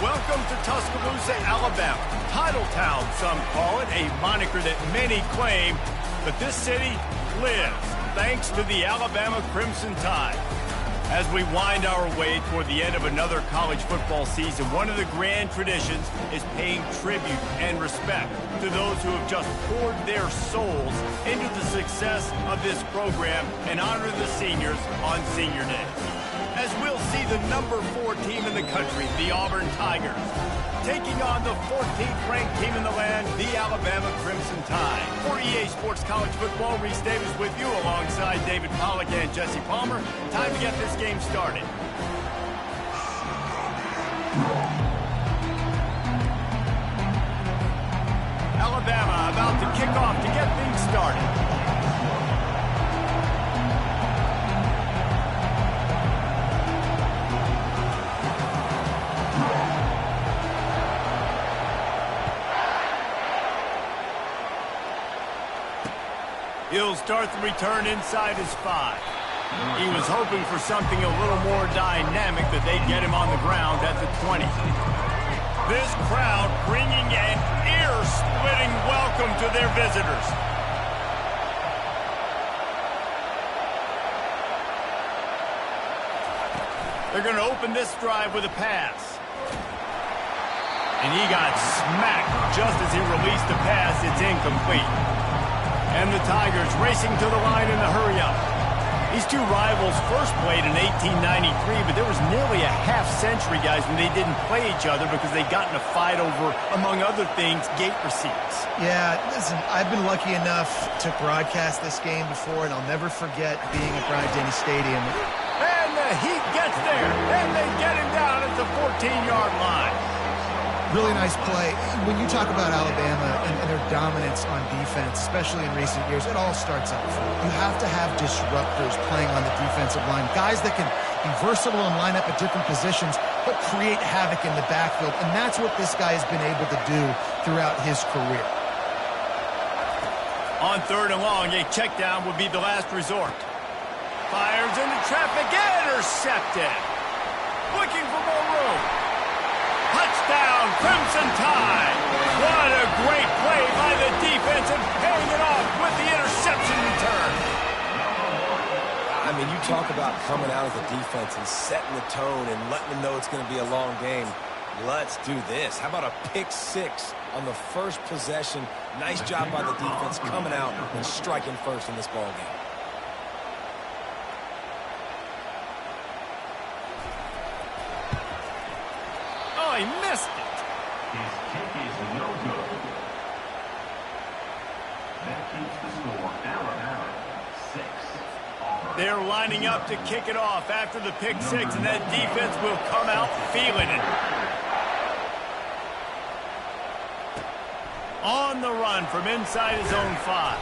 Welcome to Tuscaloosa, Alabama. Title Town, some call it, a moniker that many claim, but this city lives thanks to the Alabama Crimson Tide. As we wind our way toward the end of another college football season, one of the grand traditions is paying tribute and respect to those who have just poured their souls into the success of this program and honor the seniors on Senior Day. As we'll see the number 4 team in the country, the Auburn Tigers, taking on the 14th ranked team in the land, the Alabama Crimson Tide. For EA Sports College Football, Reese Davis with you alongside David Pollack and Jesse Palmer. Time to get this game started. Alabama about to kick off to get things started. He'll start the return inside his 5. He was hoping for something a little more dynamic, that they'd get him on the ground at the 20. This crowd bringing an ear-splitting welcome to their visitors. They're going to open this drive with a pass. And he got smacked just as he released the pass. It's incomplete. And the Tigers racing to the line in the hurry-up. These two rivals first played in 1893, but there was nearly a half-century, guys, when they didn't play each other because they got in a fight over, among other things, gate receipts. Yeah, listen, I've been lucky enough to broadcast this game before, and I'll never forget being at Bryant-Denny Stadium. And the Heat gets there, and they get him down at the 14-yard line. Really nice play. When you talk about Alabama and their dominance on defense, especially in recent years, it all starts up front. You have to have disruptors playing on the defensive line, guys that can be versatile and line up at different positions, but create havoc in the backfield, and that's what this guy has been able to do throughout his career. On 3rd and long, a check down would be the last resort. Fires into traffic, intercepted. Looking for more room. Touchdown, Crimson Tide. What a great play by the defense and paying it off with the interception return. I mean, you talk about coming out as a defense and setting the tone and letting them know it's going to be a long game. Let's do this. How about a pick 6 on the first possession? Nice job by the defense coming out and striking first in this ball game. Oh, he missed it. His kick is no good. That keeps the score Alabama 6. They're lining up to kick it off after the pick 6, and that defense will come out feeling it. On the run from inside his own 5.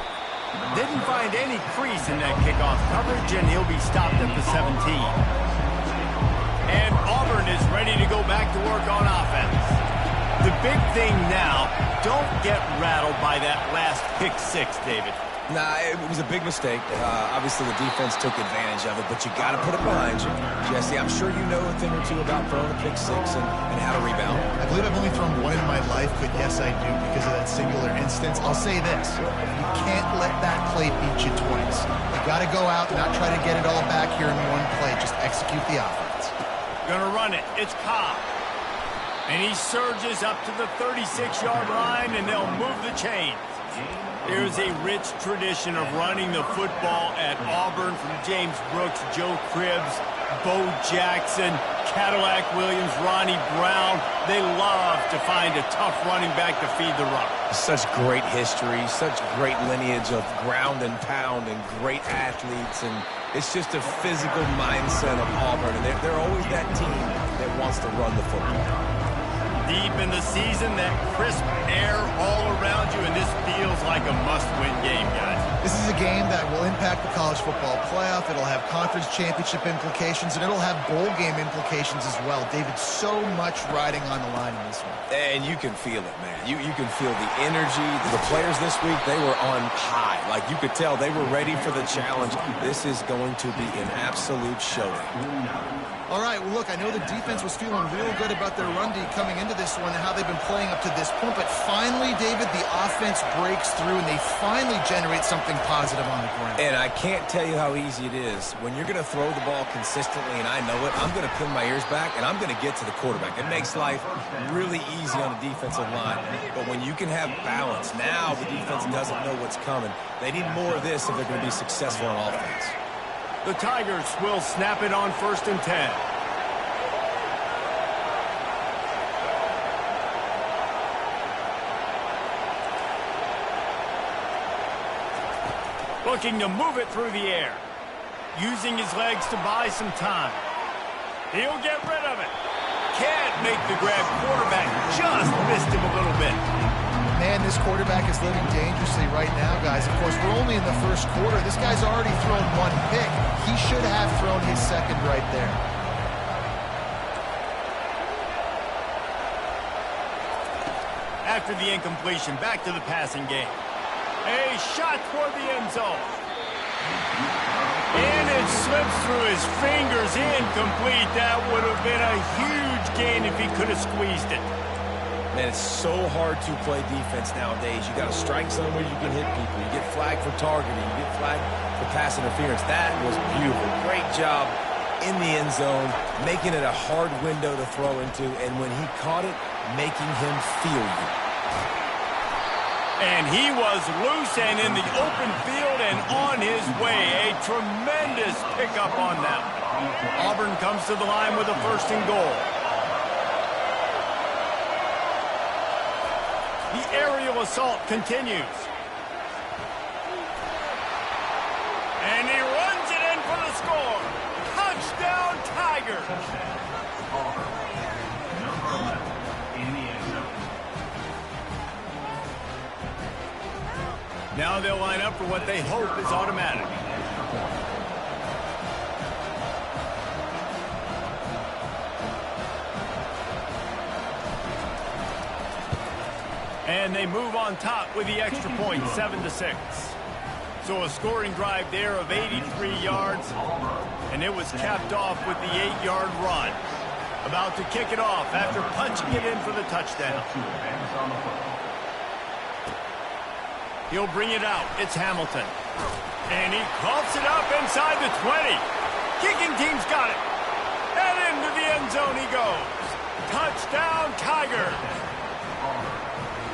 Didn't find any crease in that kickoff coverage, and he'll be stopped at the 17. And Auburn is ready to go back to work on offense. The big thing now, don't get rattled by that last pick 6, David. Nah, it was a big mistake. Obviously, the defense took advantage of it, but you got to put it behind you. Jesse, I'm sure you know a thing or two about throwing a pick 6 and how to rebound. I believe I've only thrown one in my life, but yes, I do because of that singular instance. I'll say this. You can't let that play beat you twice. You got to go out and not try to get it all back here in one play. Just execute the offense. Gonna run it. It's Cobb. And he surges up to the 36-yard line, and they'll move the chains. There's a rich tradition of running the football at Auburn from James Brooks, Joe Cribbs, Bo Jackson, Cadillac Williams, Ronnie Brown. They love to find a tough running back to feed the run. Such great history, such great lineage of ground and pound and great athletes, and it's just a physical mindset of Auburn, and they're always that team that wants to run the football. Deep in the season, that crisp air all around you, and this feels like a must-win game, guys. This is a game that will impact the college football playoff. It'll have conference championship implications, and it'll have bowl game implications as well. David, so much riding on the line in this one. And you can feel it, man. You can feel the energy. The players this week, they were on high. Like, you could tell they were ready for the challenge. This is going to be an absolute showdown. All right, well, look, I know the defense was feeling real good about their run D coming into this one and how they've been playing up to this point, but finally, David, the offense breaks through and they finally generate something positive on the ground. And I can't tell you how easy it is. When you're going to throw the ball consistently, and I know it, I'm going to pin my ears back, and I'm going to get to the quarterback. It makes life really easy on the defensive line. But when you can have balance, now the defense doesn't know what's coming. They need more of this if they're going to be successful on offense. The Tigers will snap it on 1st and 10. Looking to move it through the air. Using his legs to buy some time. He'll get rid of it. Can't make the grab. Quarterback just missed him a little bit. Man, this quarterback is living dangerously right now, guys. Of course, we're only in the first quarter. This guy's already thrown one pick. He should have thrown his second right there. After the incompletion, back to the passing game. A shot toward the end zone. And it slips through his fingers, incomplete. That would have been a huge gain if he could have squeezed it. Man, it's so hard to play defense nowadays. You got to strike zone where you can hit people. You get flagged for targeting. You get flagged for pass interference. That was beautiful. Great job in the end zone, making it a hard window to throw into, and when he caught it, making him feel you. And he was loose and in the open field and on his way. A tremendous pickup on that. Auburn comes to the line with a 1st and goal. The aerial assault continues. And he runs it in for the score. Touchdown, Tigers. Now they'll line up for what they hope is automatic. And they move on top with the extra point, 7-6. So a scoring drive there of 83 yards, and it was capped off with the 8-yard run. About to kick it off after punching it in for the touchdown. He'll bring it out. It's Hamilton. And he coughs it up inside the 20. Kicking team's got it. And into the end zone he goes. Touchdown, Tigers.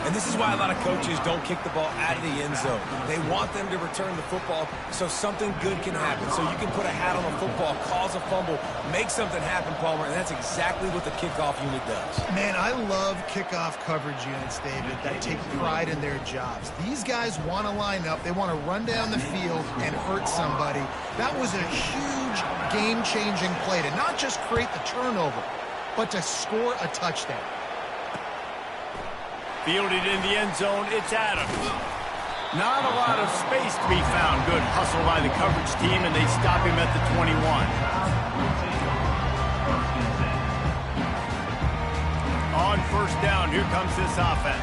And this is why a lot of coaches don't kick the ball out of the end zone. They want them to return the football so something good can happen. So you can put a hat on a football, cause a fumble, make something happen, Palmer, and that's exactly what the kickoff unit does. Man, I love kickoff coverage units, David, that take pride in their jobs. These guys want to line up. They want to run down the field and hurt somebody. That was a huge game-changing play to not just create the turnover, but to score a touchdown. Fielded in the end zone, it's Adams. Not a lot of space to be found. Good hustle by the coverage team, and they stop him at the 21. On 1st down, here comes this offense.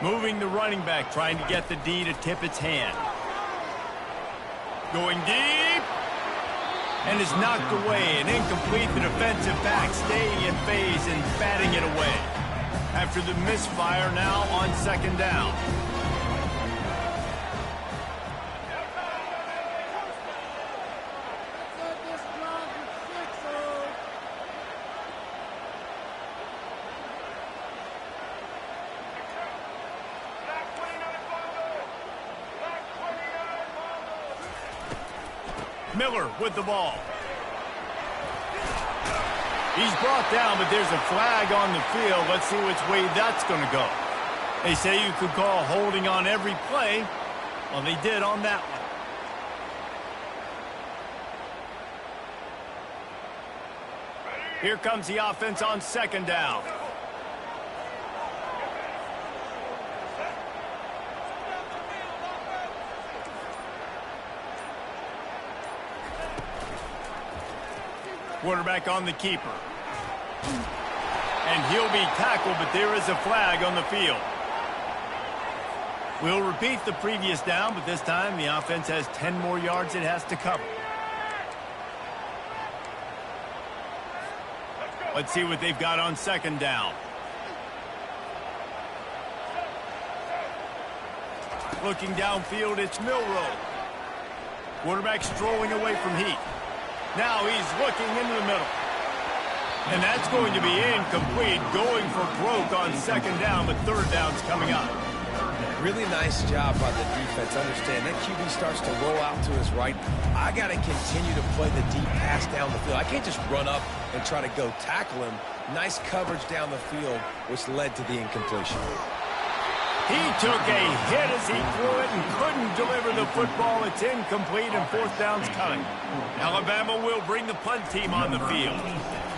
Moving the running back, trying to get the D to tip its hand. Going deep. And is knocked away and incomplete. The defensive back staying in phase and batting it away. After the misfire, now on 2nd down. Miller with the ball. He's brought down, but there's a flag on the field. Let's see which way that's going to go. They say you could call holding on every play. Well, they did on that one. Here comes the offense on second down. Quarterback on the keeper. And he'll be tackled, but there is a flag on the field. We'll repeat the previous down, but this time the offense has 10 more yards it has to cover. Let's see what they've got on second down. Looking downfield, it's Milrow. Quarterback strolling away from Heat. Now he's looking into the middle. And that's going to be incomplete, going for broke on second down, but third down's coming up. Really nice job by the defense. Understand, that QB starts to roll out to his right. I got to continue to play the deep pass down the field. I can't just run up and try to go tackle him. Nice coverage down the field, which led to the incompletion. He took a hit as he threw it and couldn't deliver the football. It's incomplete and fourth down's coming. Alabama will bring the punt team on the field.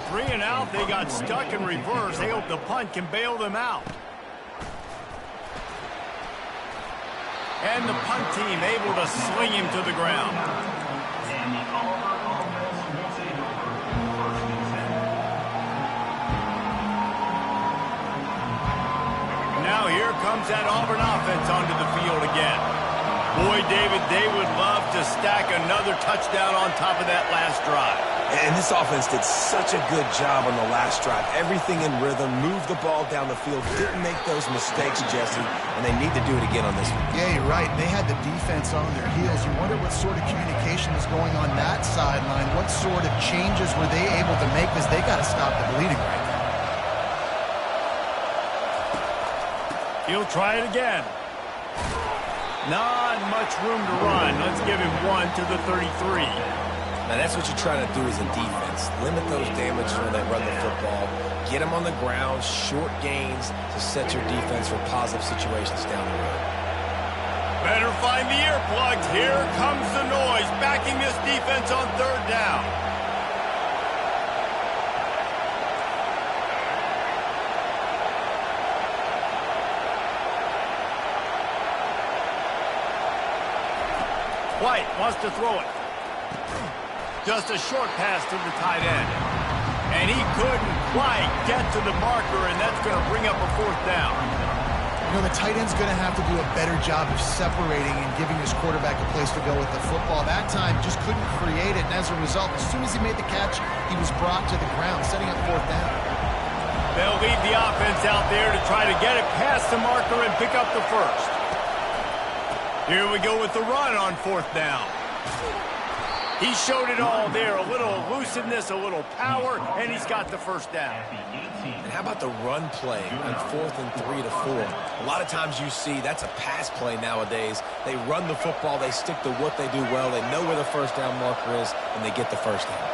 3 and out, they got stuck in reverse. They hope the punt can bail them out. And the punt team able to sling him to the ground. Now here comes that Auburn offense onto the field again. Boy, David, they would love to stack another touchdown on top of that last drive. And this offense did such a good job on the last drive. Everything in rhythm, moved the ball down the field, didn't make those mistakes, Jesse, and they need to do it again on this one. Yeah, you're right. They had the defense on their heels. You wonder what sort of communication was going on that sideline. What sort of changes were they able to make, because they got to stop the bleeding right now. He'll try it again. Not much room to run. Let's give him one to the 33. Now, that's what you're trying to do as a defense. Limit those damages when they run the football. Get them on the ground, short gains to set your defense for positive situations down the road. Better find the earplugs. Here comes the noise, backing this defense on third down. White wants to throw it. Just a short pass to the tight end. And he couldn't quite get to the marker, and that's going to bring up a fourth down. You know, the tight end's going to have to do a better job of separating and giving his quarterback a place to go with the football. That time just couldn't create it, and as a result, as soon as he made the catch, he was brought to the ground, setting up fourth down. They'll lead the offense out there to try to get it past the marker and pick up the first. Here we go with the run on fourth down. He showed it all there, a little elusiveness, a little power, and he's got the first down. And how about the run play on 4th and 3 to 4? A lot of times you see that's a pass play nowadays. They run the football, they stick to what they do well, they know where the first down marker is, and they get the first down.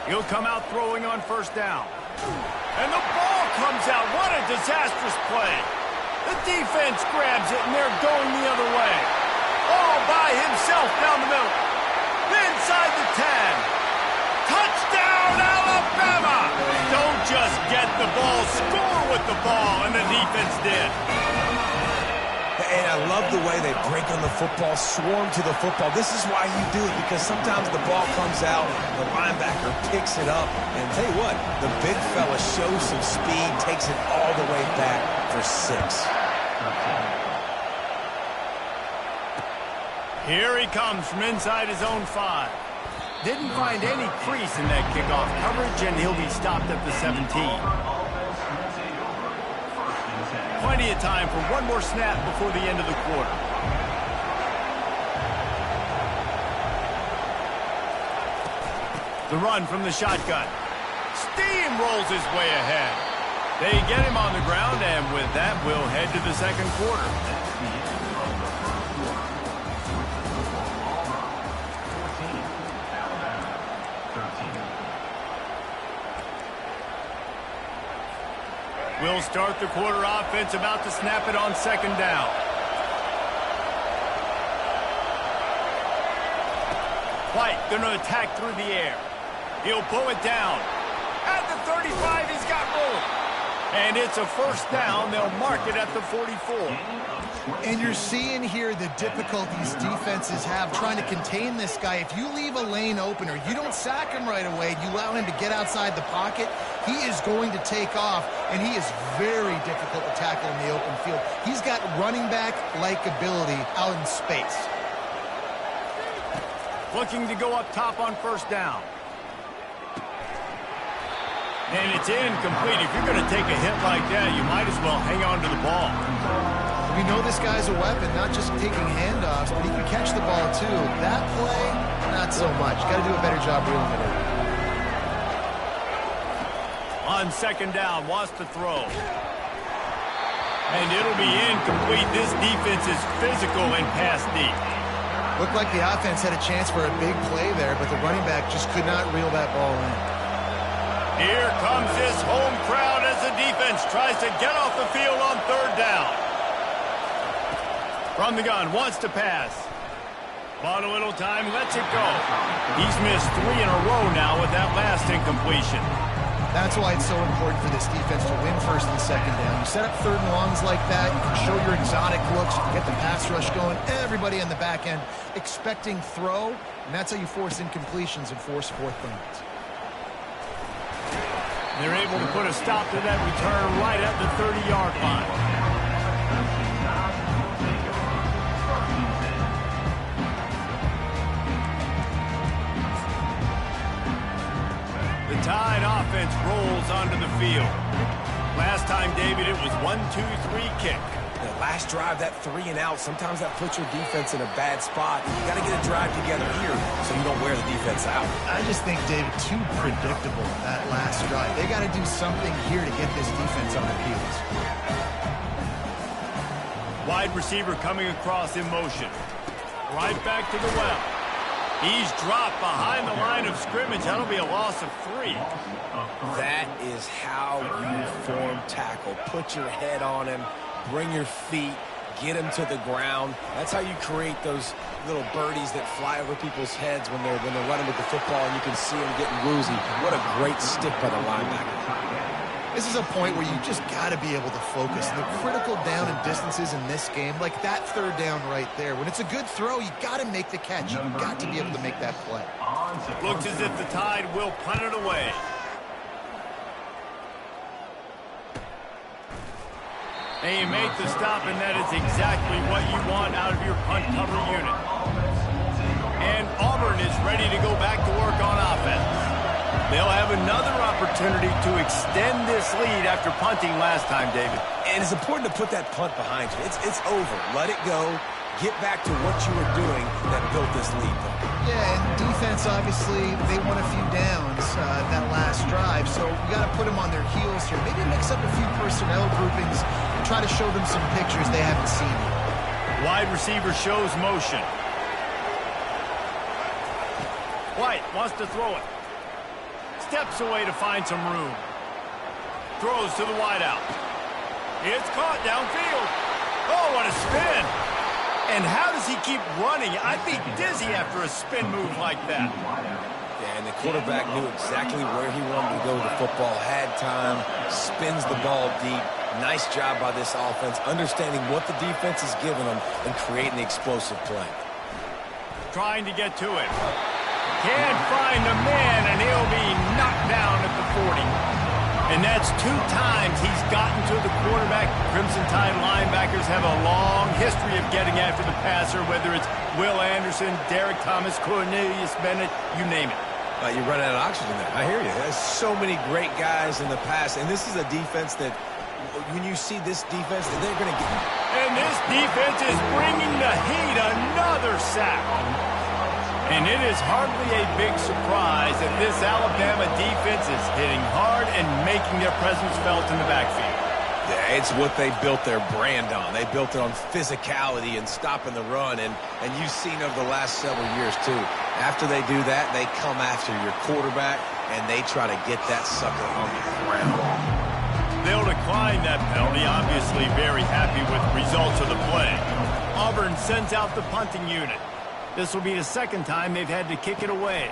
He'll come out throwing on first down. And the ball comes out. What a disastrous play. The defense grabs it, and they're going the other way. All by himself down the middle. Inside the 10. Touchdown, Alabama! Don't just get the ball, score with the ball, and the defense did. And I love the way they break on the football, swarm to the football. This is why you do it, because sometimes the ball comes out, the linebacker picks it up, and tell you what, the big fella shows some speed, takes it all the way back for 6. Here he comes from inside his own 5. Didn't find any crease in that kickoff coverage, and he'll be stopped at the 17. Plenty of time for one more snap before the end of the quarter. The run from the shotgun. Steamrolls his way ahead. They get him on the ground, and with that, we'll head to the second quarter. We'll start the quarter offense, about to snap it on second down. White going to attack through the air. He'll pull it down. At the 35, he's got room. And it's a first down. They'll mark it at the 44. And you're seeing here the difficulties defenses have trying to contain this guy. If you leave a lane open or you don't sack him right away, you allow him to get outside the pocket, he is going to take off, and he is very difficult to tackle in the open field. He's got running back-like ability out in space. Looking to go up top on first down. And it's incomplete. If you're going to take a hit like that, you might as well hang on to the ball. We know this guy's a weapon, not just taking handoffs, but he can catch the ball too. That play, not so much. Got to do a better job reeling it in. On second down, wants to throw. And it'll be incomplete. This defense is physical and pass deep. Looked like the offense had a chance for a big play there, but the running back just could not reel that ball in. Here comes this home crowd as the defense tries to get off the field on third down. From the gun, wants to pass. Bought a little time, lets it go. He's missed 3 in a row now with that last incompletion. That's why it's so important for this defense to win first and second down. You set up third and longs like that, you can show your exotic looks, you can get the pass rush going, everybody on the back end expecting throw, and that's how you force incompletions and force fourth downs. They're able to put a stop to that return right at the 30-yard line. The Tide offense rolls onto the field. Last time, David, it was 1-2-3 kick. The last drive, that 3 and out, sometimes that puts your defense in a bad spot. You got to get a drive together here so you don't wear the defense out. I just think, David, too predictable that last drive. They got to do something here to get this defense on their heels. Wide receiver coming across in motion. Right back to the well. He's dropped behind the line of scrimmage. That'll be a loss of 3. That is how you form tackle. Put your head on him, bring your feet, get him to the ground. That's how you create those little birdies that fly over people's heads when they're running with the football, and you can see them getting woozy. What a great stick by the linebacker. This is a point where you just got to be able to focus. The critical down and distances in this game, like that third down right there. When it's a good throw, you got to make the catch. You've got to be able to make that play. Looks as if the Tide will punt it away. They make the stop, and that is exactly what you want out of your punt cover unit. And Auburn is ready to go back to work on offense. They'll have another opportunity to extend this lead after punting last time, David. And it's important to put that punt behind you. It's over. Let it go. Get back to what you were doing that built this lead. Yeah, and defense, obviously, they won a few downs that last drive, so you got to put them on their heels here. Maybe mix up a few personnel groupings and try to show them some pictures they haven't seen yet. Wide receiver shows motion. White wants to throw it. Steps away to find some room. Throws to the wideout. It's caught downfield. Oh, what a spin. And how does he keep running? I'd be dizzy after a spin move like that. Yeah, and the quarterback knew exactly where he wanted to go with the football, had time, spins the ball deep. Nice job by this offense, understanding what the defense is giving them and creating the explosive play. Trying to get to it. Can't find a man, and he'll be knocked down at the 40. And that's 2 times he's gotten to the quarterback. Crimson Tide linebackers have a long history of getting after the passer, whether it's Will Anderson, Derek Thomas, Cornelius Bennett, you name it. You run out of oxygen there. I hear you. There's so many great guys in the past, and this is a defense that when you see this defense, they're going to get. And this defense is bringing the heat. Another sack. And it is hardly a big surprise that this Alabama defense is hitting hard and making their presence felt in the backfield. Yeah, it's what they built their brand on. They built it on physicality and stopping the run, and you've seen over the last several years, too. After they do that, they come after your quarterback, and they try to get that sucker on the ground. They'll decline that penalty, obviously very happy with the results of the play. Auburn sends out the punting unit. This will be the second time they've had to kick it away.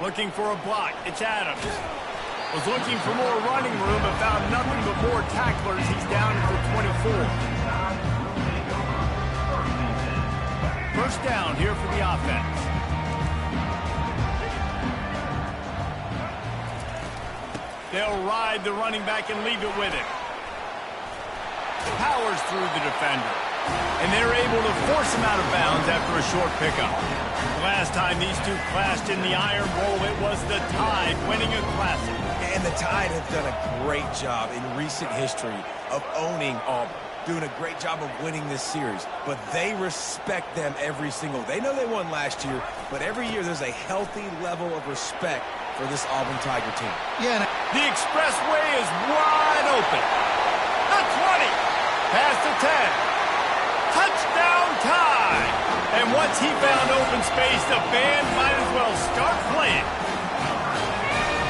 Looking for a block. It's Adams. Was looking for more running room, but found nothing but more tacklers. He's down for 24. First down here for the offense. They'll ride the running back and leave it with him. Powers through the defender. And they're able to force him out of bounds after a short pickup. Last time these two clashed in the Iron Bowl, it was the Tide winning a classic. And the Tide have done a great job in recent history of owning Auburn, doing a great job of winning this series. But they respect them every single. They know they won last year, but every year there's a healthy level of respect for this Auburn Tiger team. Yeah, the expressway is wide open. The 20, past the 10. Touchdown Tide! And once he found open space, the band might as well start playing.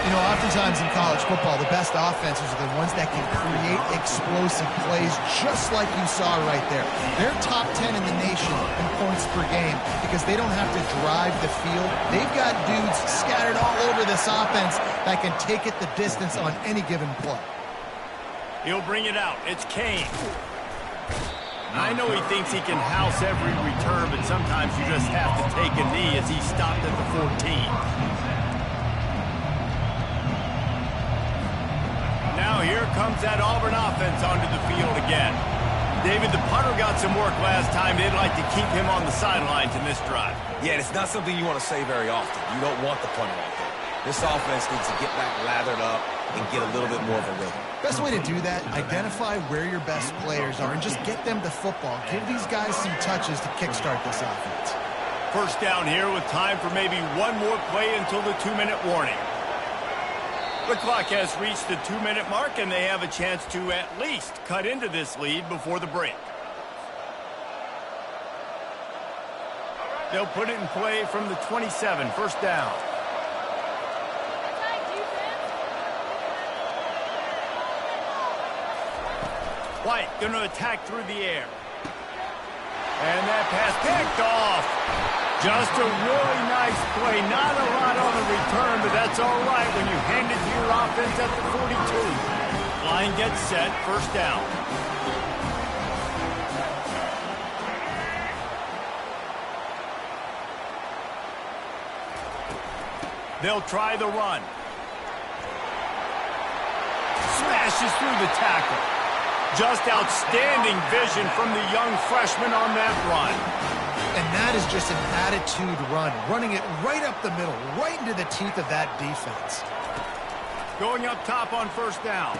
You know, oftentimes in college football, the best offenses are the ones that can create explosive plays, just like you saw right there. They're top 10 in the nation in points per game because they don't have to drive the field. They've got dudes scattered all over this offense that can take it the distance on any given play. He'll bring it out. It's Kangz. I know he thinks he can house every return, but sometimes you just have to take a knee as he stopped at the 14. Now here comes that Auburn offense onto the field again. David, the punter got some work last time. They'd like to keep him on the sidelines in this drive. Yeah, it's not something you want to say very often. You don't want the punter out there. This offense needs to get back lathered up and get a little bit more of a rhythm. Best way to do that, identify where your best players are and just get them the football. Give these guys some touches to kickstart this offense. First down here with time for maybe one more play until the 2-minute warning. The clock has reached the 2-minute mark, and they have a chance to at least cut into this lead before the break. They'll put it in play from the 27, first down. White going to attack through the air. And that pass picked off. Just a really nice play. Not a lot on the return, but that's all right when you hand it to your offense at the 42. Line gets set, first down. They'll try the run. Smashes through the tackle. Just outstanding vision from the young freshman on that run. And that is just an attitude run, running it right up the middle, right into the teeth of that defense. Going up top on first down.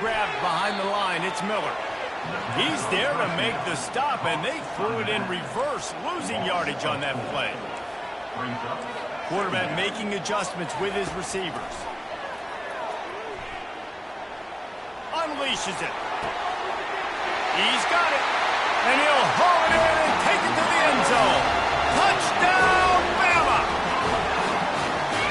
Grabbed behind the line, it's Miller. He's there to make the stop, and they threw it in reverse, losing yardage on that play. Quarterback making adjustments with his receivers. Unleashes it. He's got it. And he'll haul it in and take it to the end zone. Touchdown, Bama!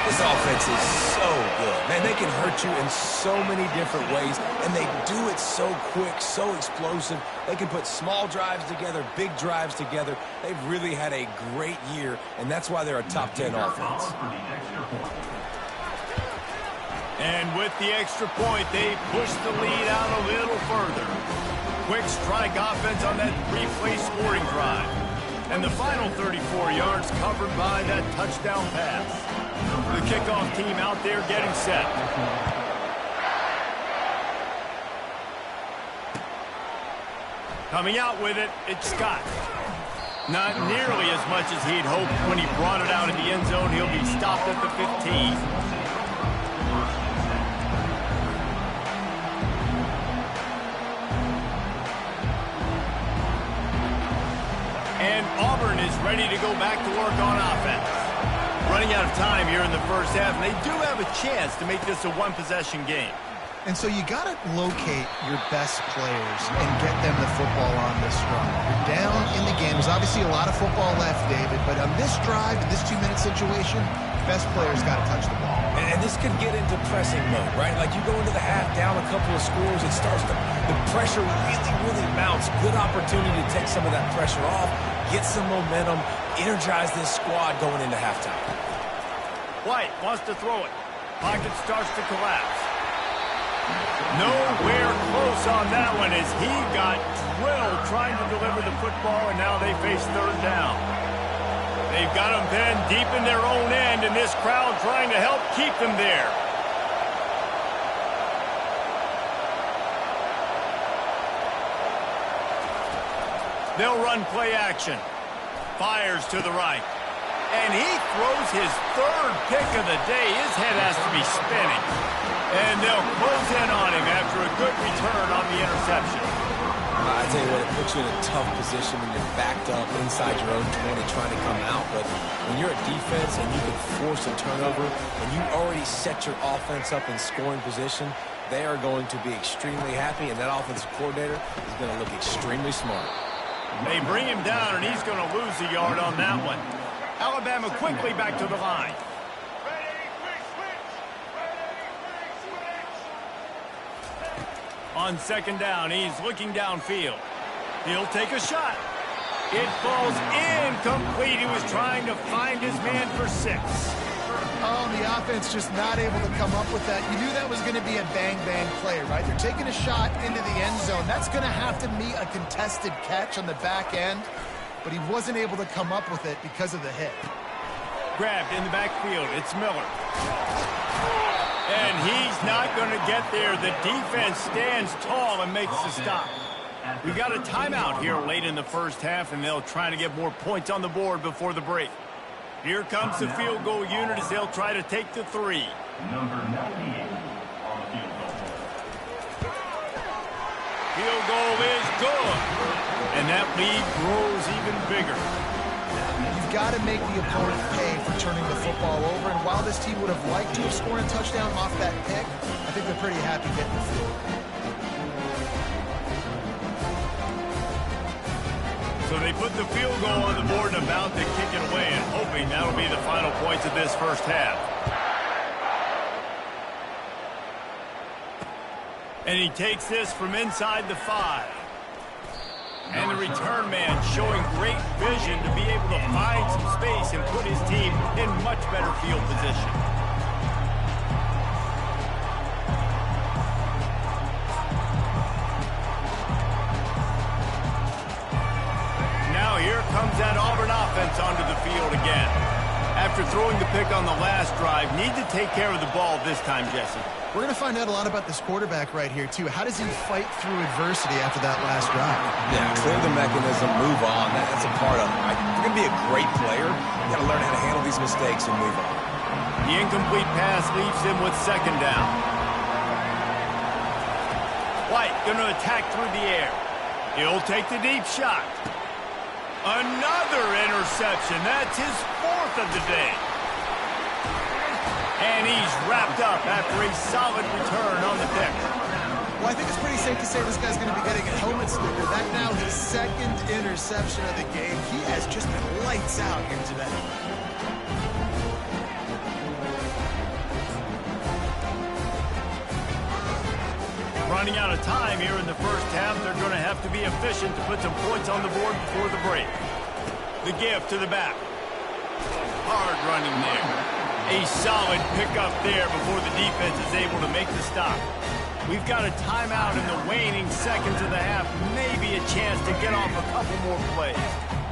This offense is so good. Man, they can hurt you in so many different ways, and they do it so quick, so explosive. They can put small drives together, big drives together. They've really had a great year, and that's why they're a top 10 offense. And with the extra point, they push the lead out a little further. Quick strike offense on that three-play scoring drive. And the final 34 yards covered by that touchdown pass. The kickoff team out there getting set. Coming out with it, it's Scott. Not nearly as much as he'd hoped when he brought it out in the end zone. He'll be stopped at the 15. And Auburn is ready to go back to work on offense. Running out of time here in the first half, and they do have a chance to make this a one-possession game. And so you got to locate your best players and get them the football on this run. You're down in the game. There's obviously a lot of football left, David, but on this drive, in this 2-minute situation, Best player's got to touch the ball. And this could get into pressing mode, right? Like you go into the half down a couple of scores, it starts to, the pressure really mounts. Good opportunity to take some of that pressure off, get some momentum, energize this squad going into halftime. White wants to throw it. Pocket starts to collapse. Nowhere close on that one as he got drilled trying to deliver the football, and now they face third down. They've got them pinned deep in their own end, and this crowd trying to help keep them there. They'll run play action. Fires to the right. And he throws his third pick of the day. His head has to be spinning. And they'll close in on him after a good return on the interception. I tell you what, it puts you in a tough position when you're backed up inside your own 20 trying to come out. But when you're a defense and you can force a turnover and you already set your offense up in scoring position, they are going to be extremely happy, and that offensive coordinator is going to look extremely smart. They bring him down, and he's going to lose a yard on that one. Alabama quickly back to the line. On second down, he's looking downfield. He'll take a shot. It falls incomplete. He was trying to find his man for 6. Oh, the offense just not able to come up with that. You knew that was going to be a bang-bang play, right? They're taking a shot into the end zone. That's going to have to meet a contested catch on the back end, but he wasn't able to come up with it because of the hit. Grabbed in the backfield. It's Miller. And he's not going to get there. The defense stands tall and makes the stop. We've got a timeout here late in the first half, and they'll try to get more points on the board before the break. Here comes the field goal unit as they'll try to take the 3. Number 98 on the field goal. Field goal is good. And that lead grows even bigger. You've got to make the opponent pay for turning the football over, and while this team would have liked to have scored a touchdown off that pick, I think they're pretty happy getting the field. So they put the field goal on the board and about to kick it away, and hoping that'll be the final points of this first half. And he takes this from inside the 5. And the return man showing great vision to be able to find some space and put his team in much better field position. Now here comes that Auburn offense onto the field again. After throwing the pick on the last drive, need to take care of the ball this time, Jesse. We're going to find out a lot about this quarterback right here, too. How does he fight through adversity after that last drive? Yeah, clear the mechanism, move on. That's a part of it, right? If you're going to be a great player, you got to learn how to handle these mistakes and move on. The incomplete pass leaves him with second down. White going to attack through the air. He'll take the deep shot. Another interception. That's his 4th of the day. And he's wrapped up after a solid return on the pick. Well, I think it's pretty safe to say this guy's going to be getting a helmet sticker. That's now his 2nd interception of the game. He has just been lights out here today. Running out of time here in the first half. They're going to have to be efficient to put some points on the board before the break. The give to the back. Hard running there. A solid pickup there before the defense is able to make the stop. We've got a timeout in the waning seconds of the half. Maybe a chance to get off a couple more plays.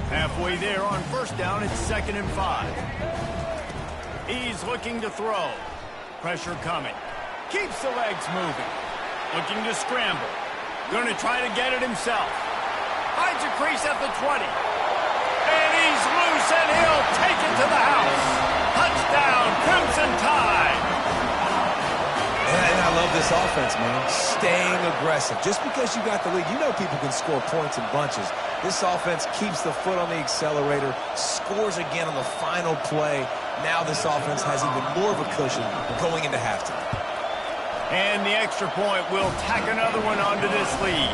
Halfway there on first down, it's 2nd and 5. He's looking to throw. Pressure coming. Keeps the legs moving. Looking to scramble. Going to try to get it himself. Finds a crease at the 20. And he's loose, and he'll take it to the house. Touchdown, Crimson Tide. And I love this offense, man. Staying aggressive. Just because you got the lead, you know people can score points in bunches. This offense keeps the foot on the accelerator, scores again on the final play. Now this offense has even more of a cushion going into halftime. And the extra point will tack another one onto this lead.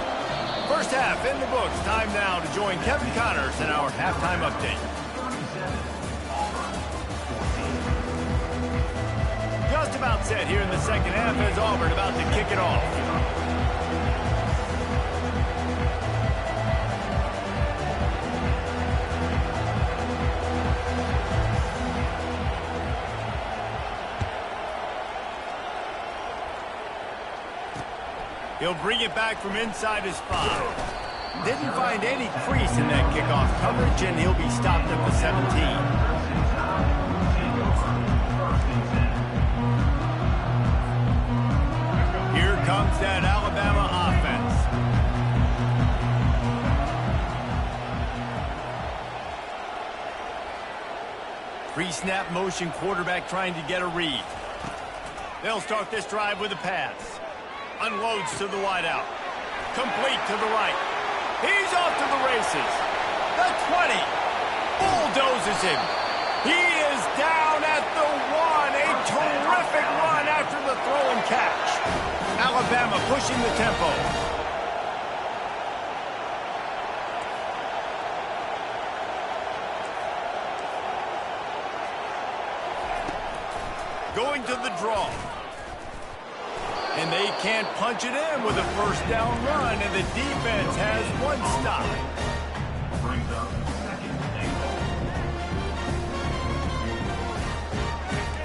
First half in the books. Time now to join Kevin Connors in our halftime update. just about set here in the second half as Auburn about to kick it off. He'll bring it back from inside his 5. Didn't find any crease in that kickoff coverage, and he'll be stopped at the 17. Here comes that Alabama offense. Pre-snap motion quarterback trying to get a read. They'll start this drive with a pass. Unloads to the wideout. Complete to the right. He's off to the races. The 20. Bulldozes him. He is down at the 1. A terrific run after the throw and catch. Alabama pushing the tempo. Going to the draw. And they can't punch it in with a first down run, and the defense has one stop.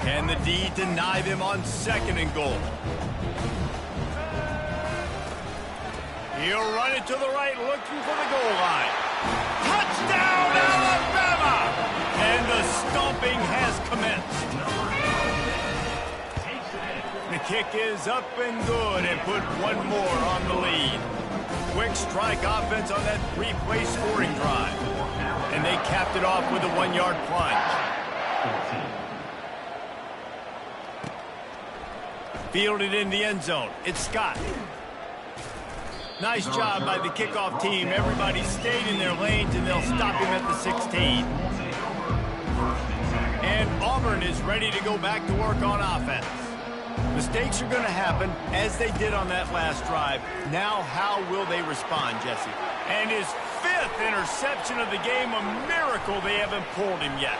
Can the D deny them on 2nd and goal? He'll run it to the right, looking for the goal line. Touchdown, Alabama! And the stomping has commenced. The kick is up and good and put one more on the lead. Quick strike offense on that 3-play scoring drive. And they capped it off with a 1-yard plunge. Fielded in the end zone. It's Scott. Nice job by the kickoff team. Everybody stayed in their lanes, and they'll stop him at the 16. And Auburn is ready to go back to work on offense. Mistakes are going to happen, as they did on that last drive. Now, how will they respond, Jesse? And his 5th interception of the game, a miracle they haven't pulled him yet.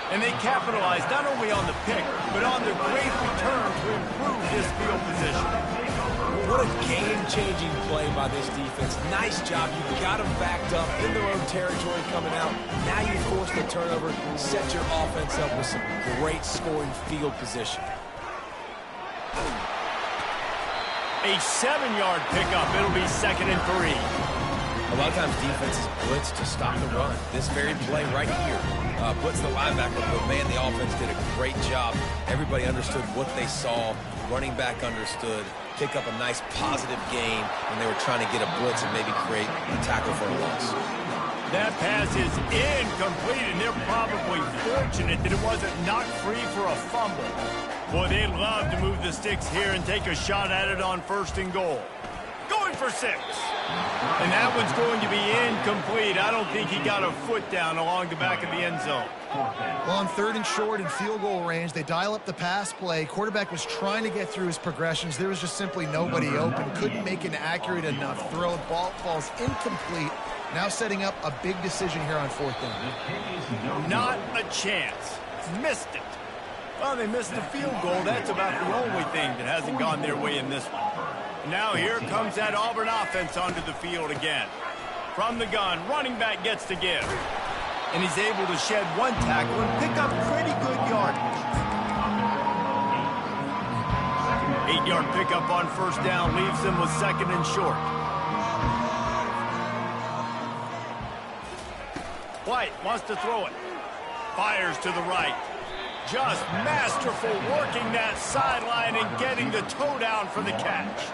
And they capitalized not only on the pick, but on the great return to improve this field position. What a game-changing play by this defense. Nice job. You got them backed up in their own territory coming out. Now you force the turnover, set your offense up with some great scoring field position. A 7-yard pickup. It'll be 2nd and 3. A lot of times defenses blitz to stop the run. This very play right here puts the linebacker, but man, the offense did a great job. Everybody understood what they saw. Running back understood. Pick up a nice positive gain when they were trying to get a blitz and maybe create a tackle for a loss. That pass is incomplete, and they're probably fortunate that it wasn't knocked free for a fumble. Boy, they'd love to move the sticks here and take a shot at it on 1st and goal. Going for 6. And that one's going to be incomplete. I don't think he got a foot down along the back of the end zone. Well, on 3rd and short and field goal range, they dial up the pass play. Quarterback was trying to get through his progressions. There was just simply nobody open. Couldn't make an accurate enough throw. Ball falls incomplete. Now setting up a big decision here on 4th down. Not a chance. Missed it. Well, they missed the field goal. That's about the only thing that hasn't gone their way in this one. Now here comes that Auburn offense onto the field again. From the gun, running back gets to give. And he's able to shed one tackle and pick up pretty good yardage. 8-yard pickup on 1st down leaves them with 2nd and short. White wants to throw it. Fires to the right. Just masterful working that sideline and getting the toe down for the catch.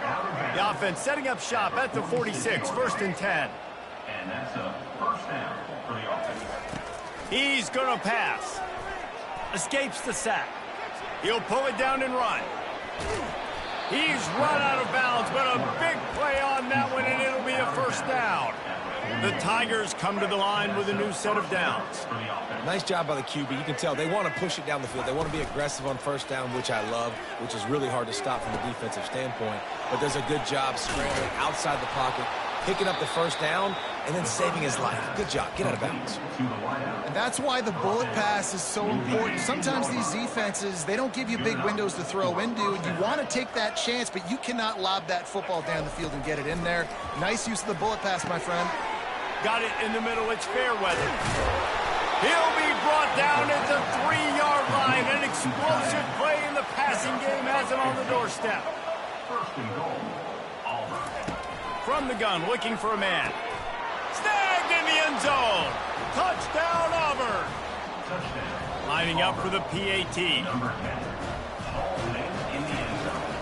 The offense setting up shop at the 46, 1st and 10. And that's a 1st down for the offense. He's going to pass. Escapes the sack. He'll pull it down and run. He's run out of bounds, but a big play on that one, and it'll be a 1st down. The Tigers come to the line with a new set of downs. Nice job by the QB. You can tell they want to push it down the field. They want to be aggressive on 1st down, which I love, which is really hard to stop from a defensive standpoint. But there's a good job scrambling outside the pocket, picking up the 1st down, and then saving his life. Good job. Get out of bounds. And that's why the bullet pass is so important. Sometimes these defenses, they don't give you big windows to throw into, and you want to take that chance, but you cannot lob that football down the field and get it in there. Nice use of the bullet pass, my friend. Got it in the middle. It's fair weather. He'll be brought down at the 3-yard line. An explosive play in the passing game has him on the doorstep. First and goal. Auburn. From the gun, looking for a man. Snagged in the end zone. Touchdown, Auburn. Touchdown. Lining up for the PAT. Number 10. Holman in the end zone.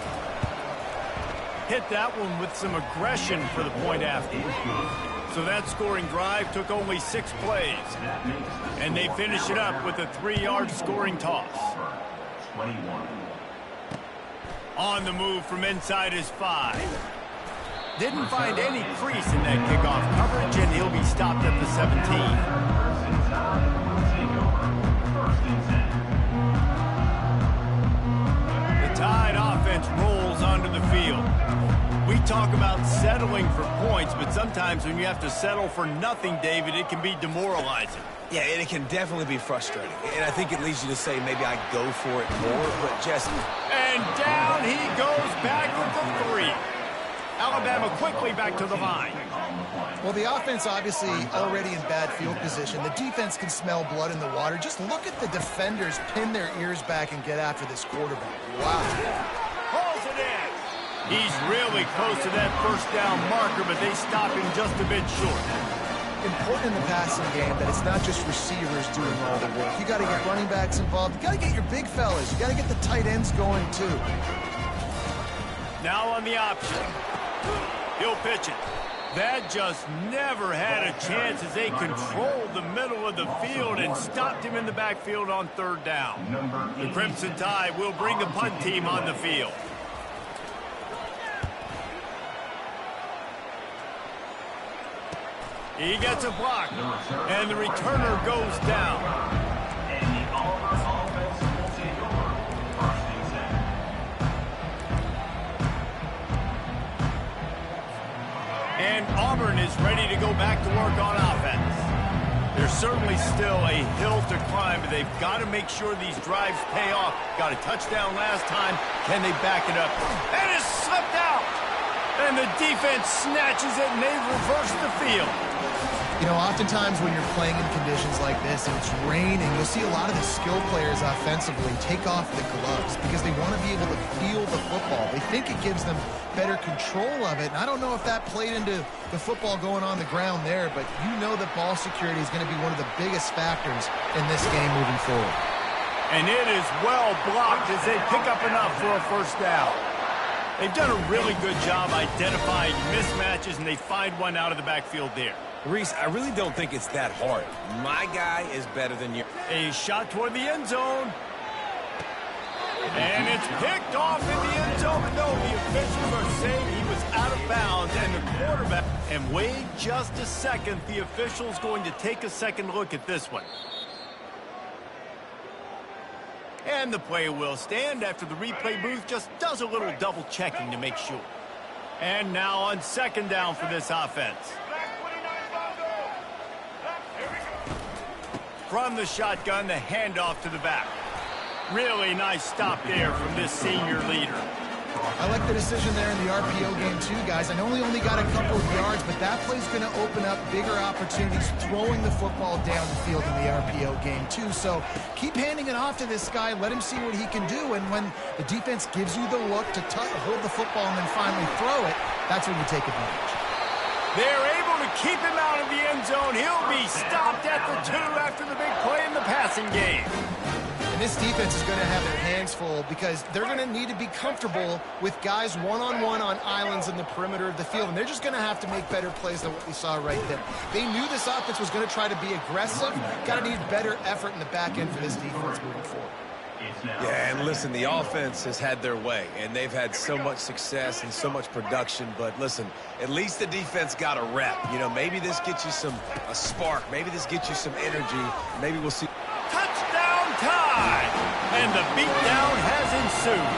Hit that one with some aggression for the point after. Is good. So that scoring drive took only 6 plays. That makes the And they finish it up with a 3-yard scoring toss. Auburn. 21. On the move from inside his 5. Didn't find any crease in that kickoff coverage, and he'll be stopped at the 17. First inside. Takeover. First and 10. The Tide offense rolls onto the field. We talk about settling for points, but sometimes when you have to settle for nothing, David, it can be demoralizing. Yeah, and it can definitely be frustrating. And I think it leads you to say maybe I go for it more, but just... And down he goes back with the 3. Alabama quickly back to the line. Well, the offense obviously already in bad field position. The defense can smell blood in the water. Just look at the defenders pin their ears back and get after this quarterback. Wow. Pulls it in. He's really close to that first down marker, but they stop him just a bit short. Important in the passing game that it's not just receivers doing all the work. You got to get running backs involved. You got to get your big fellas. You got to get the tight ends going too. Now on the option. He'll pitch it. That just never had a chance as they controlled the middle of the field and stopped him in the backfield on 3rd down. The Crimson Tide will bring the punt team on the field. He gets a block, and the returner goes down. And the Auburn offense will take over. First and 10. And Auburn is ready to go back to work on offense. There's certainly still a hill to climb, but they've got to make sure these drives pay off. Got a touchdown last time. Can they back it up? And it's slipped out. And the defense snatches it, and they reverse the field. You know, oftentimes when you're playing in conditions like this and it's raining, you'll see a lot of the skill players offensively take off the gloves because they want to be able to feel the football. They think it gives them better control of it. And I don't know if that played into the football going on the ground there, but you know that ball security is going to be one of the biggest factors in this game moving forward. And it is well blocked as they pick up enough for a first down. They've done a really good job identifying mismatches, and they find one out of the backfield there. Reese, I really don't think it's that hard. My guy is better than you. A shot toward the end zone. And it's picked off in the end zone. But no, the officials are saying he was out of bounds, and the quarterback. And wait just a second. The official's going to take a second look at this one. And the play will stand after the replay booth just does a little double checking to make sure. And now on 2nd down for this offense. From the shotgun, the handoff to the back. Really nice stop there from this senior leader. I like the decision there in the RPO game too, guys. I know he only got a couple of yards, but that play's going to open up bigger opportunities throwing the football down the field in the RPO game too. So keep handing it off to this guy. Let him see what he can do. And when the defense gives you the look to hold the football and then finally throw it, that's when you take advantage. They're able to keep him out of the end zone. He'll be stopped at the 2 after the big play in the passing game. And this defense is going to have their hands full because they're going to need to be comfortable with guys one-on-one on islands in the perimeter of the field. And they're just going to have to make better plays than what we saw right there. They knew this offense was going to try to be aggressive. Got to need better effort in the back end for this defense moving forward. Yeah, and listen, the offense has had their way, and they've had so much success and so much production. But listen, at least the defense got a rep. You know, maybe this gets you a spark. Maybe this gets you some energy. Maybe we'll see. Touchdown Tide! And the beatdown has ensued.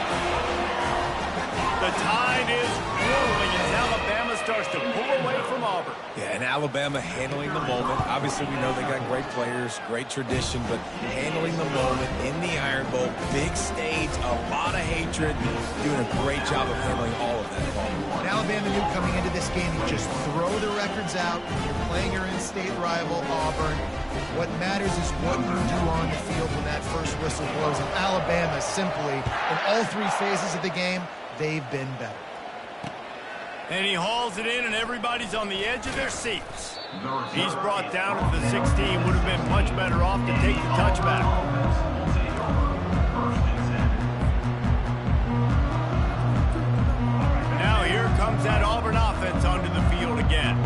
The tide is rolling as Alabama starts to pull away from Auburn. Yeah, and Alabama handling the moment. Obviously, we know they got great players, great tradition, but handling the moment in the Iron Bowl, big stage, a lot of hatred, doing a great job of handling all of that. And Alabama knew coming into this game, you just throw the records out. You're playing your in-state rival, Auburn. What matters is what you do on the field when that first whistle blows. And Alabama simply, in all three phases of the game, they've been better. And he hauls it in, and everybody's on the edge of their seats. He's brought down at the 16. Would have been much better off to take the touchback. Now here comes that Auburn offense onto the field again.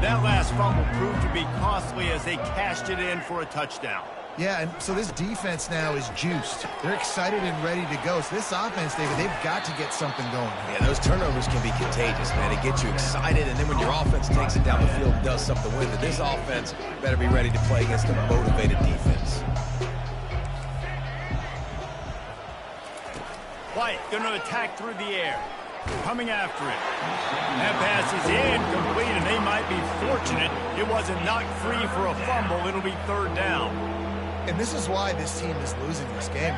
That last fumble proved to be costly as they cashed it in for a touchdown. Yeah, and so this defense now is juiced. They're excited and ready to go. So this offense, David, they've got to get something going. Yeah, those turnovers can be contagious, man. It gets you excited, and then when your offense takes it down the field and does something with it, this offense better be ready to play against a motivated defense. White going to attack through the air. Coming after it. That pass is incomplete, and they might be fortunate it wasn't knocked free for a fumble. It'll be third down. And this is why this team is losing this game.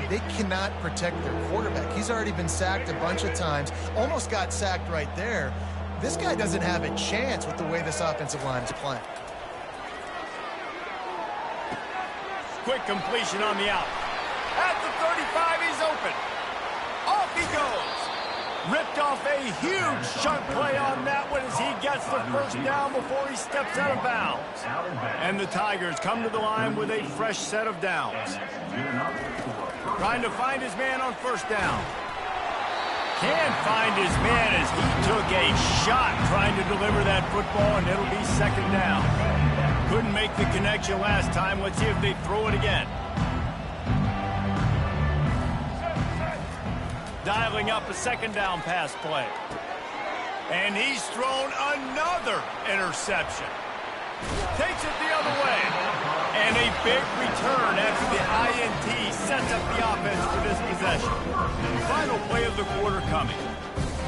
They cannot protect their quarterback. He's already been sacked a bunch of times. Almost got sacked right there. This guy doesn't have a chance with the way this offensive line is playing. Quick completion on the out. At the 35, he's open. Off he goes. Ripped off a huge chunk play on that one as he gets the first down before he steps out of bounds. And the Tigers come to the line with a fresh set of downs. Trying to find his man on first down. Can't find his man as he took a shot trying to deliver that football, and it'll be second down. Couldn't make the connection last time. Let's see if they throw it again. Dialing up a second down pass play. And he's thrown another interception. Takes it the other way. And a big return after the INT sets up the offense for this possession. Final play of the quarter coming.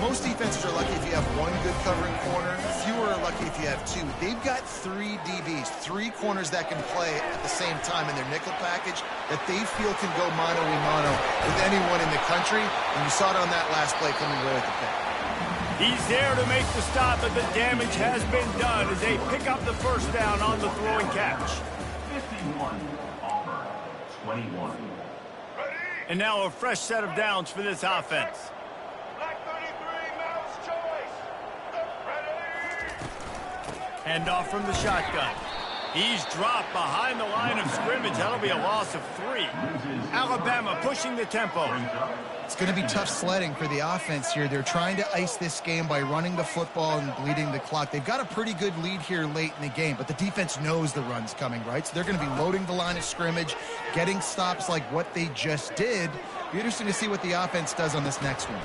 Most defenses are lucky if you have one good covering corner. Fewer are lucky if you have two. They've got three DBs, three corners that can play at the same time in their nickel package that they feel can go mano-a-mano with anyone in the country. And you saw it on that last play coming right at the pick. He's there to make the stop, but the damage has been done as they pick up the first down on the throwing catch. 51, Auburn, 21. And now a fresh set of downs for this offense. Handoff from the shotgun. He's dropped behind the line of scrimmage. That'll be a loss of 3. Alabama pushing the tempo. It's going to be tough sledding for the offense here. They're trying to ice this game by running the football and bleeding the clock. They've got a pretty good lead here late in the game, but the defense knows the run's coming, right? So they're going to be loading the line of scrimmage, getting stops like what they just did. Be interesting to see what the offense does on this next one.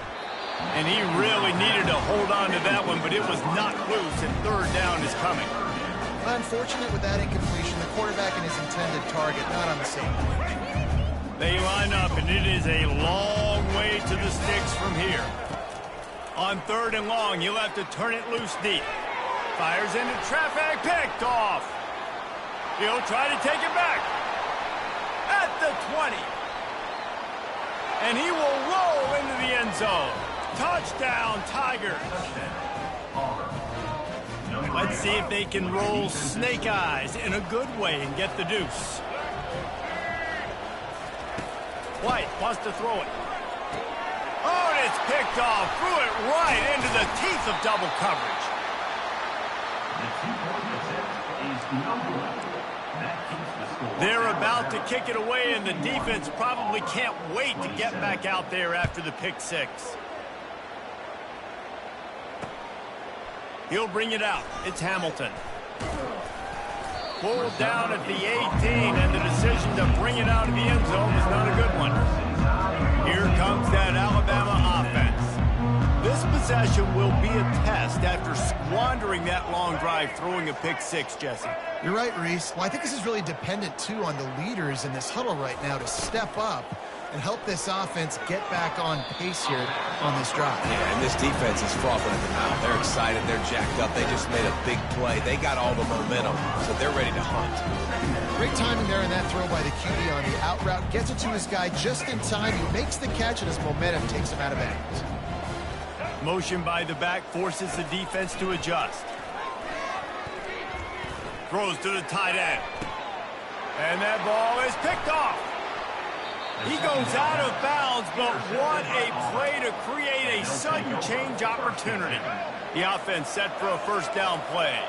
And he really needed to hold on to that one, but it was knocked loose, and third down is coming. Unfortunate with that incompletion. The quarterback and his intended target not on the same page. They line up, and it is a long way to the sticks from here. On third and long, he'll have to turn it loose deep. Fires into traffic, picked off. He'll try to take it back. At the 20. And he will roll into the end zone. Touchdown, Tigers. Let's see if they can roll snake eyes in a good way and get the deuce. White wants to throw it. Oh, and it's picked off. Threw it right into the teeth of double coverage. They're about to kick it away, and the defense probably can't wait to get back out there after the pick six. He'll bring it out. It's Hamilton. Pulled down at the 18, and the decision to bring it out of the end zone was not a good one. Here comes that Alabama offense. This possession will be a test after squandering that long drive, throwing a pick six, Jesse. You're right, Reese. Well, I think this is really dependent, too, on the leaders in this huddle right now to step up and help this offense get back on pace here on this drive. Yeah, and this defense is frothing at the mouth. They're excited. They're jacked up. They just made a big play. They got all the momentum, so they're ready to hunt. Great timing there in that throw by the QB on the out route. Gets it to his guy just in time. He makes the catch, and his momentum takes him out of bounds. Motion by the back forces the defense to adjust. Throws to the tight end. And that ball is picked off. He goes out of bounds, but what a play to create a sudden change opportunity. The offense set for a first down play.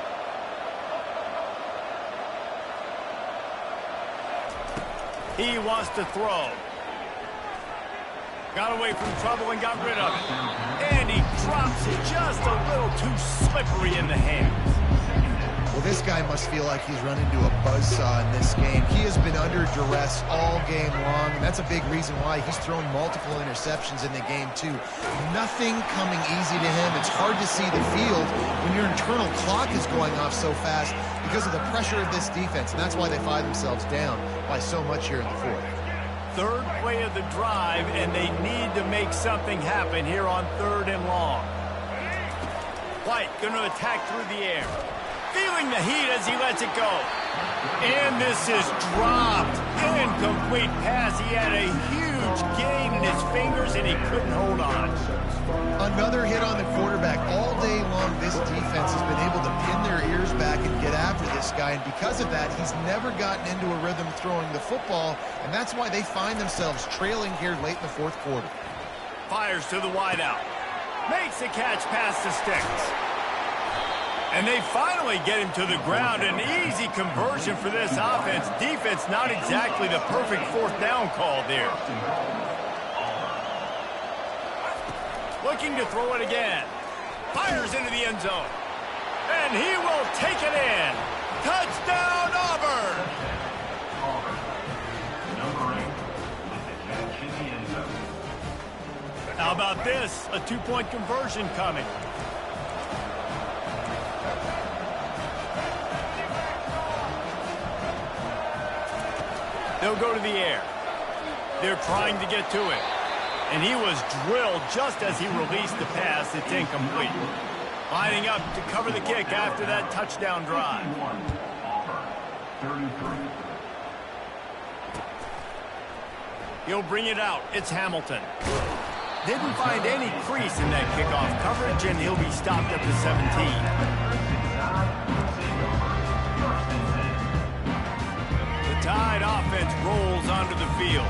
He wants to throw. Got away from trouble and got rid of it. And he drops it just a little too slippery in the hands. Well, this guy must feel like he's run into a buzzsaw in this game. He has been under duress all game long, and that's a big reason why he's thrown multiple interceptions in the game, too. Nothing coming easy to him. It's hard to see the field when your internal clock is going off so fast because of the pressure of this defense, and that's why they find themselves down by so much here in the fourth. Third play of the drive, and they need to make something happen here on 3rd and long. White going to attack through the air. Feeling the heat as he lets it go. And this is dropped. Incomplete pass. He had a huge gain in his fingers, and he couldn't hold on. Another hit on the quarterback. All day long, this defense has been able to pin their ears back and get after this guy, and because of that, he's never gotten into a rhythm throwing the football, and that's why they find themselves trailing here late in the fourth quarter. Fires to the wideout. Makes the catch past the sticks. And they finally get him to the ground. An easy conversion for this offense. Defense not exactly the perfect 4th down call there. Looking to throw it again. Fires into the end zone. And he will take it in. Touchdown, Auburn! Number 8 with the catch in the end zone. How about this? A 2-point conversion coming. They'll go to the air. They're trying to get to it. And he was drilled just as he released the pass. It's incomplete. Lining up to cover the kick after that touchdown drive. 33. He'll bring it out. It's Hamilton. Didn't find any crease in that kickoff coverage, and he'll be stopped at the 17. Tide offense rolls onto the field.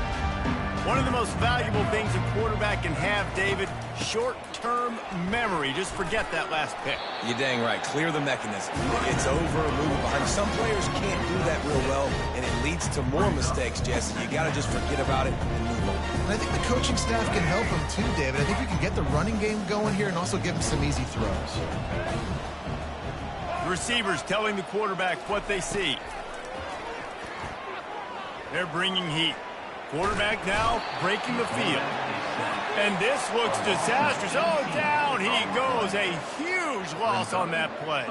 One of the most valuable things a quarterback can have, David, short-term memory. Just forget that last pick. You're dang right. Clear the mechanism. It's over, move it behind. Some players can't do that real well, and it leads to more mistakes, Jesse. You got to just forget about it and move on. And I think the coaching staff can help him too, David. I think you can get the running game going here and also give him some easy throws. The receivers telling the quarterback what they see. They're bringing heat. Quarterback now breaking the field. And this looks disastrous. Oh, down he goes. A huge loss on that play.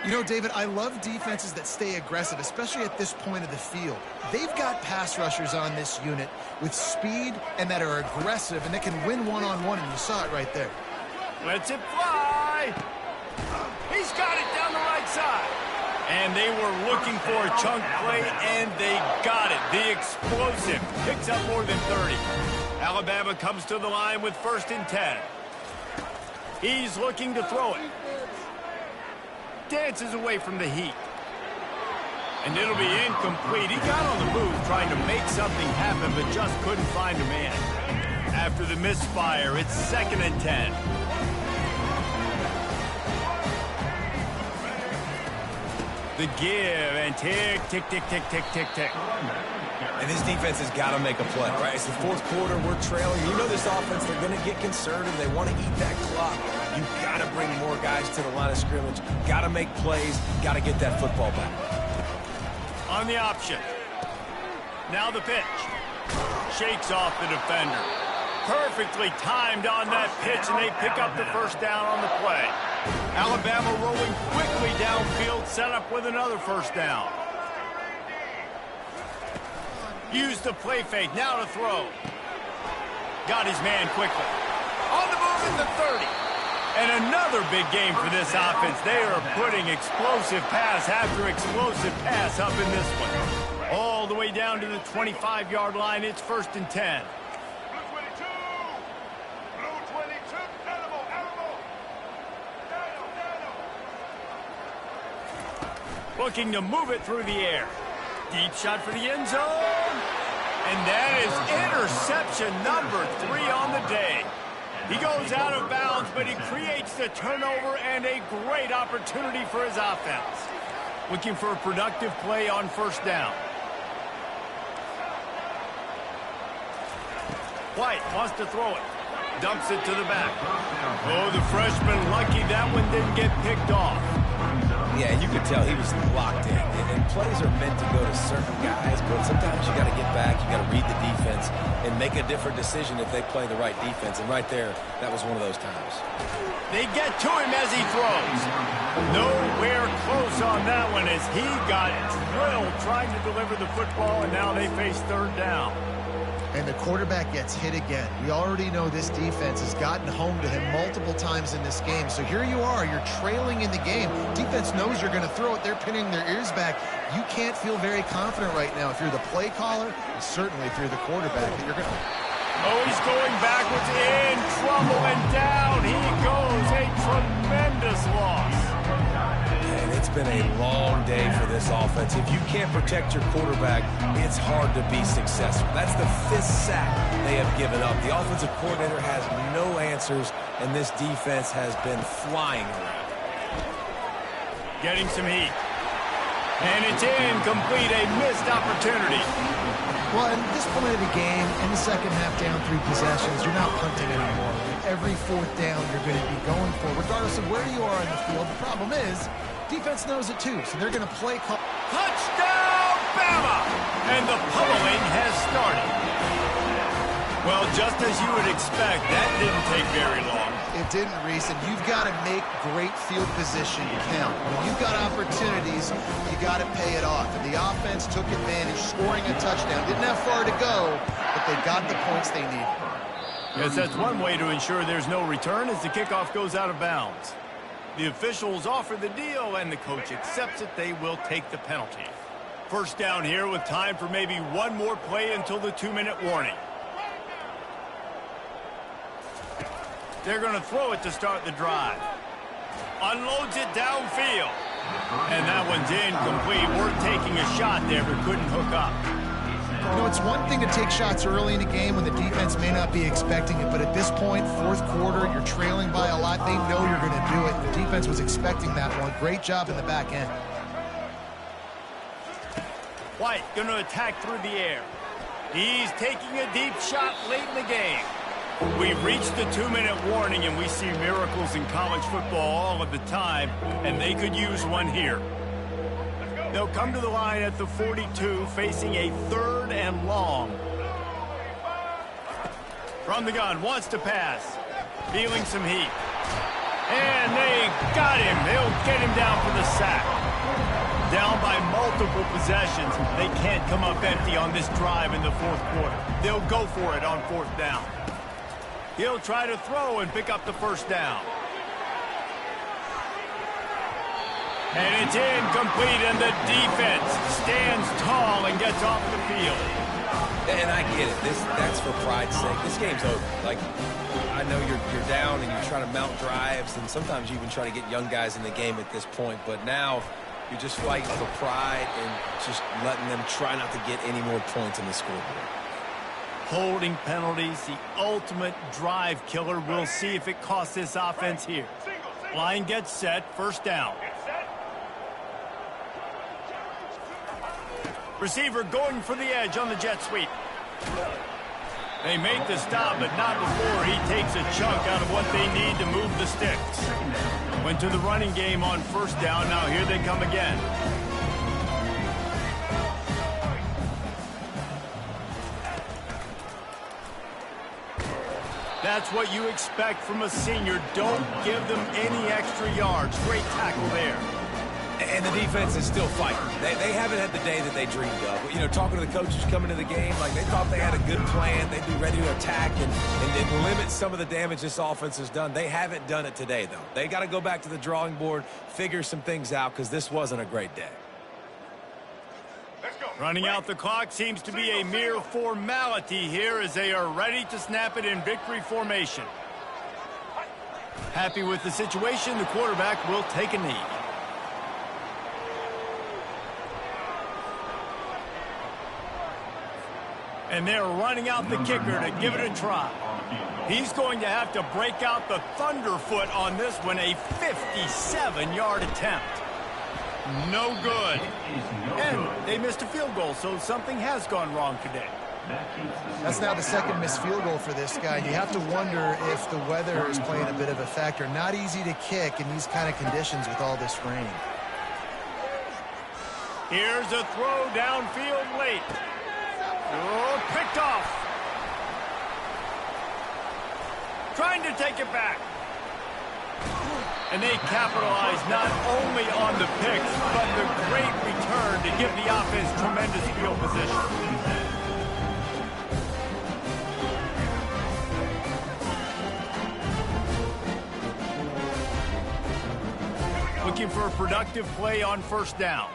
You know, David, I love defenses that stay aggressive, especially at this point of the field. They've got pass rushers on this unit with speed and that are aggressive, and they can win one-on-one, and you saw it right there. Lets it fly. He's got it down the right side. And they were looking for a chunk play, and they got it. The explosive picks up more than 30. Alabama comes to the line with 1st and 10. He's looking to throw it. Dances away from the heat. And it'll be incomplete. He got on the move trying to make something happen, but just couldn't find a man. After the misfire, it's 2nd and 10. The give and tick, tick, tick, tick, tick, tick, tick. And this defense has got to make a play, right? It's the 4th quarter. We're trailing. You know this offense, they're going to get conservative. They want to eat that clock. You've got to bring more guys to the line of scrimmage. Got to make plays. Got to get that football back. On the option. Now the pitch. Shakes off the defender. Perfectly timed on that pitch, and they pick up the 1st down on the play. Alabama rolling quickly downfield, set up with another 1st down. Use the play fake, now to throw. Got his man quickly. On the move at the 30. And another big game for this offense. They are putting explosive pass after explosive pass up in this one. All the way down to the 25-yard line. It's 1st and 10. Looking to move it through the air. Deep shot for the end zone. And that is interception number 3 on the day. He goes out of bounds, but he creates the turnover and a great opportunity for his offense. Looking for a productive play on 1st down. White wants to throw it. Dumps it to the back. Oh, the freshman lucky that one didn't get picked off. Yeah, you could tell he was locked in. And plays are meant to go to certain guys, but sometimes you got to get back, you got to read the defense, and make a different decision if they play the right defense. And right there, that was one of those times. They get to him as he throws. Nowhere close on that one as he got drilled trying to deliver the football, and now they face 3rd down. And the quarterback gets hit again. We already know this defense has gotten home to him multiple times in this game. So here you are, you're trailing in the game. Defense knows you're going to throw it. They're pinning their ears back. You can't feel very confident right now if you're the play caller, and certainly if you're the quarterback, that you're going to... Oh, he's going backwards, in trouble, and down he goes. A tremendous loss. And it's been a long day for this offense. If you can't protect your quarterback, it's hard to be successful. That's the 5th sack they have given up. The offensive coordinator has no answers, and this defense has been flying around. Getting some heat. And it's incomplete, a missed opportunity. Well, at this point of the game, in the second half, down 3 possessions, you're not punting anymore. Every 4th down you're going to be going for, regardless of where you are in the field. The problem is, defense knows it too, so they're going to play call. Touchdown, Bama! And the pummeling has started. Well, just as you would expect, that didn't take very long. It didn't, Reese, and you've got to make great field position count. When you've got opportunities, you got to pay it off. And the offense took advantage, scoring a touchdown. Didn't have far to go, but they got the points they needed. Yes, that's one way to ensure there's no return as the kickoff goes out of bounds. The officials offer the deal, and the coach accepts it. They will take the penalty. 1st down here with time for maybe one more play until the 2-minute warning. They're going to throw it to start the drive. Unloads it downfield. And that one's incomplete. Worth taking a shot there, but couldn't hook up. You know, it's one thing to take shots early in the game when the defense may not be expecting it, but at this point, 4th quarter, you're trailing by a lot. They know you're going to do it. The defense was expecting that one. Great job in the back end. White going to attack through the air. He's taking a deep shot late in the game. We've reached the 2-minute warning, and we see miracles in college football all of the time, and they could use one here. They'll come to the line at the 42, facing a 3rd and long. From the gun, wants to pass. Feeling some heat. And they got him. They'll get him down for the sack. Down by multiple possessions. They can't come up empty on this drive in the 4th quarter. They'll go for it on 4th down. He'll try to throw and pick up the 1st down. And it's incomplete, and the defense stands tall and gets off the field. And I get it. That's for pride's sake. This game's over. Like, I know you're down and you're trying to mount drives, and sometimes you even try to get young guys in the game at this point. But now you're just fighting for pride and just letting them try not to get any more points in the scoreboard. Holding penalties, the ultimate drive killer. We'll see if it costs this offense here. Line gets set, 1st down. Receiver going for the edge on the jet sweep. They make the stop, but not before he takes a chunk out of what they need to move the sticks. Went to the running game on 1st down. Now here they come again. That's what you expect from a senior. Don't give them any extra yards. Great tackle there. And the defense is still fighting. They haven't had the day that they dreamed of. You know, talking to the coaches coming to the game, like they thought they had a good plan. They'd be ready to attack and limit some of the damage this offense has done. They haven't done it today, though. They got to go back to the drawing board, figure some things out, because this wasn't a great day. Running out the clock seems to be a mere formality here as they are ready to snap it in victory formation. Happy with the situation, the quarterback will take a knee. And they're running out the kicker to give it a try. He's going to have to break out the thunderfoot on this one, a 57-yard attempt. No good. And they missed a field goal, so something has gone wrong today. That's now the second missed field goal for this guy. You have to wonder if the weather is playing a bit of a factor. Not easy to kick in these kind of conditions with all this rain. Here's a throw downfield late. Oh, picked off. Trying to take it back. And they capitalize not only on the picks, but the great return to give the offense tremendous field position. Looking for a productive play on first down.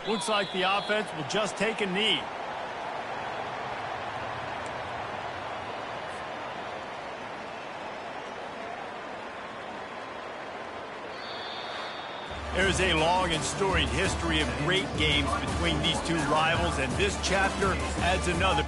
Looks like the offense will just take a knee. There's a long and storied history of great games between these two rivals, and this chapter adds another.